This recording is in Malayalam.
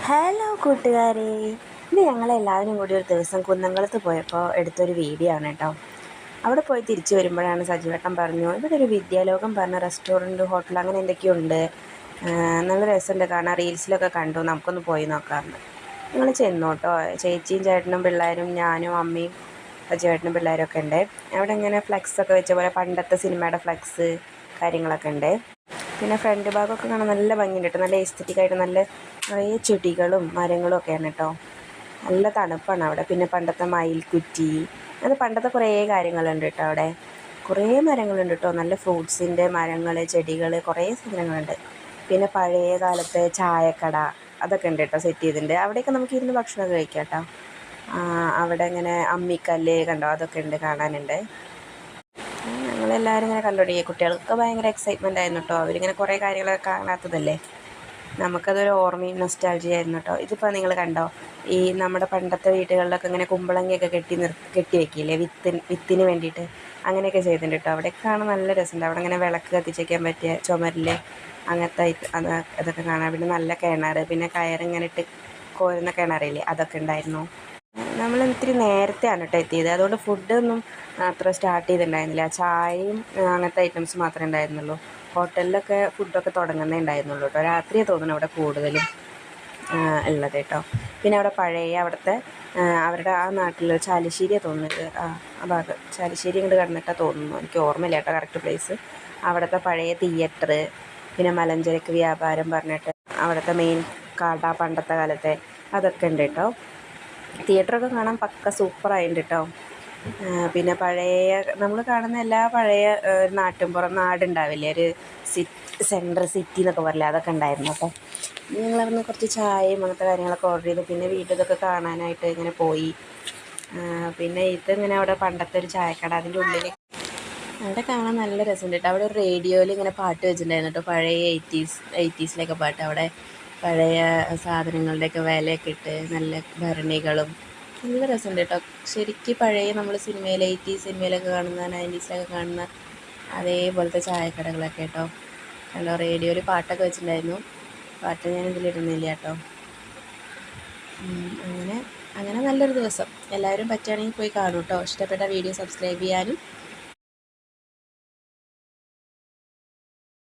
ഹലോ കൂട്ടുകാരെ, ഇത് ഞങ്ങളെല്ലാവരും കൂടി ഒരു ദിവസം കുന്നംകുളത്ത് പോയപ്പോൾ എടുത്തൊരു വീഡിയോ ആണ് കേട്ടോ. അവിടെ പോയി തിരിച്ചു വരുമ്പോഴാണ് സജീവേട്ടൻ പറഞ്ഞു, ഇവിടെ ഒരു വിദ്യാലോകം പറഞ്ഞ റെസ്റ്റോറൻറ്റ് ഹോട്ടൽ അങ്ങനെ എന്തൊക്കെയുണ്ട്, നല്ല രസമുണ്ട് കാണാൻ, റീൽസിലൊക്കെ കണ്ടു, നമുക്കൊന്ന് പോയി നോക്കാറുണ്ട്. നിങ്ങൾ ചെന്നു കേട്ടോ. ചേച്ചിയും ചേട്ടനും പിള്ളേരും ഞാനും അമ്മയും സജീവേട്ടനും പിള്ളേരൊക്കെ ഉണ്ട്. അവിടെ ഇങ്ങനെ ഫ്ലെക്സൊക്കെ വെച്ച പോലെ പണ്ടത്തെ സിനിമയുടെ ഫ്ലെക്സ് കാര്യങ്ങളൊക്കെ ഉണ്ട്. പിന്നെ ഫ്രണ്ട് ഭാഗമൊക്കെ കാണാൻ നല്ല ഭംഗിയുണ്ട് കേട്ടോ. നല്ല എസ്തറ്റിക്കായിട്ട് നല്ല നിറയെ ചെടികളും മരങ്ങളും ഒക്കെയാണ് കേട്ടോ. നല്ല തണുപ്പാണ് അവിടെ. പിന്നെ പണ്ടത്തെ മയിൽക്കുറ്റി, അത് പണ്ടത്തെ കുറേ കാര്യങ്ങളുണ്ട് കേട്ടോ. അവിടെ കുറേ മരങ്ങളുണ്ട് കേട്ടോ. നല്ല ഫ്രൂട്ട്സിൻ്റെ മരങ്ങൾ, ചെടികൾ, കുറേ സാധനങ്ങളുണ്ട്. പിന്നെ പഴയ കാലത്തെ ചായക്കട അതൊക്കെ ഉണ്ട് കേട്ടോ, സെറ്റ് ചെയ്തിട്ടുണ്ട്. അവിടെയൊക്കെ നമുക്ക് ഇരുന്ന് ഭക്ഷണമൊക്കെ കഴിക്കാം കേട്ടോ. അവിടെ ഇങ്ങനെ അമ്മിക്കല്ല് കണ്ടോ, അതൊക്കെ ഉണ്ട്, കാണാനുണ്ട്. ഞങ്ങളെല്ലാവരും ഇങ്ങനെ കണ്ടുപിടിക്കുക. കുട്ടികൾക്ക് ഭയങ്കര എക്സൈറ്റ്മെൻ്റ് ആയിരുന്നു കേട്ടോ. അവരിങ്ങനെ കുറേ കാര്യങ്ങളൊക്കെ കാണാത്തതല്ലേ, നമുക്കതൊരു ഓർമ്മയും നൊസ്റ്റാൾജിയ ആയിരുന്നു കേട്ടോ. ഇതിപ്പോൾ നിങ്ങൾ കണ്ടോ, ഈ നമ്മുടെ പണ്ടത്തെ വീടുകളിലൊക്കെ ഇങ്ങനെ കുമ്പളങ്ങിയൊക്കെ കെട്ടി വെക്കില്ലേ, വിത്തിന് വേണ്ടിയിട്ട്, അങ്ങനെയൊക്കെ ചെയ്തിട്ടുണ്ട് കേട്ടോ. അവിടെയൊക്കെ കാണാൻ നല്ല രസമുണ്ട്. അവിടെ ഇങ്ങനെ വിളക്ക് കത്തിച്ച് വയ്ക്കാൻ പറ്റിയ ചുമരിൽ അങ്ങനത്തെ അതൊക്കെ കാണാൻ. പിന്നെ നല്ല കിണർ, പിന്നെ കയറിങ്ങനെ ഇട്ട് കോരുന്ന കിണറില്ലേ, അതൊക്കെ ഉണ്ടായിരുന്നു. നമ്മൾ ഇത്തിരി നേരത്തെയാണ് കേട്ടോ എത്തിയത്, അതുകൊണ്ട് ഫുഡൊന്നും അത്ര സ്റ്റാർട്ട് ചെയ്തിട്ടുണ്ടായിരുന്നില്ല. ചായയും അങ്ങനത്തെ ഐറ്റംസ് മാത്രമേ ഉണ്ടായിരുന്നുള്ളൂ. ഹോട്ടലിലൊക്കെ ഫുഡൊക്കെ തുടങ്ങുന്നേ ഉണ്ടായിരുന്നുള്ളൂ കേട്ടോ. രാത്രിയെ തോന്നുന്നു അവിടെ കൂടുതലും ഉള്ളത് കേട്ടോ. പിന്നെ അവിടെ പഴയ അവിടുത്തെ അവരുടെ ആ നാട്ടിൽ ചാലിശ്ശേരിയാണ് തോന്നുന്നത്, ആ ഭാഗം ചാലിശ്ശേരി ഇങ്ങോട്ട് കിടന്നിട്ടാണ് തോന്നുന്നു, എനിക്ക് ഓർമ്മയില്ല കേട്ടോ കറക്റ്റ് പ്ലേസ്. അവിടുത്തെ പഴയ തിയേറ്റർ, പിന്നെ മലഞ്ചരക്ക് വ്യാപാരം പറഞ്ഞിട്ട് അവിടുത്തെ മെയിൻ കട പണ്ടത്തെ കാലത്തെ, അതൊക്കെ ഉണ്ട് കേട്ടോ. തിയേറ്ററൊക്കെ കാണാൻ പക്ക സൂപ്പറായിട്ടുണ്ട് കേട്ടോ. പിന്നെ പഴയ നമ്മൾ കാണുന്ന എല്ലാ പഴയ നാടുണ്ടാവില്ലേ, ഒരു സെൻട്രൽ സിറ്റി എന്നൊക്കെ പറയില്ലേ, അതൊക്കെ ഉണ്ടായിരുന്നു കേട്ടോ. ഞങ്ങളവിടുന്ന് കുറച്ച് ചായയും അങ്ങനത്തെ കാര്യങ്ങളൊക്കെ ഓർഡർ ചെയ്തു. പിന്നെ വീട്ടിൽ ഇതൊക്കെ കാണാനായിട്ട് ഇങ്ങനെ പോയി. പിന്നെ ഇതിങ്ങനെ അവിടെ പണ്ടത്തെ ഒരു ചായക്കട, അതിൻ്റെ ഉള്ളിൽ അവിടെ കാണാൻ നല്ല രസമുണ്ട് കേട്ടോ. അവിടെ ഒരു റേഡിയോയിൽ ഇങ്ങനെ പാട്ട് വെച്ചിട്ടുണ്ടായിരുന്നു കേട്ടോ, പഴയ എയ്റ്റീസിലൊക്കെ പാട്ട്. അവിടെ പഴയ സാധനങ്ങളുടെയൊക്കെ വിലയൊക്കെ ഇട്ട് നല്ല ഭരണികളും, നല്ല രസമുണ്ട് കേട്ടോ. ശരിക്കും പഴയ നമ്മൾ സിനിമയിൽ 80s സിനിമയിലൊക്കെ കാണുന്ന, 90സിലൊക്കെ കാണുന്ന അതേപോലത്തെ ചായക്കടകളൊക്കെ കേട്ടോ. കണ്ടോ, റേഡിയോയിൽ പാട്ടൊക്കെ വെച്ചിട്ടുണ്ടായിരുന്നു. പാട്ട് ഞാൻ ഇതിലിടുന്നില്ല കേട്ടോ. അങ്ങനെ നല്ലൊരു ദിവസം. എല്ലാവരും പറ്റുകയാണെങ്കിൽ പോയി കാണൂ കേട്ടോ. ഇഷ്ടപ്പെട്ട വീഡിയോ സബ്സ്ക്രൈബ് ചെയ്യാനും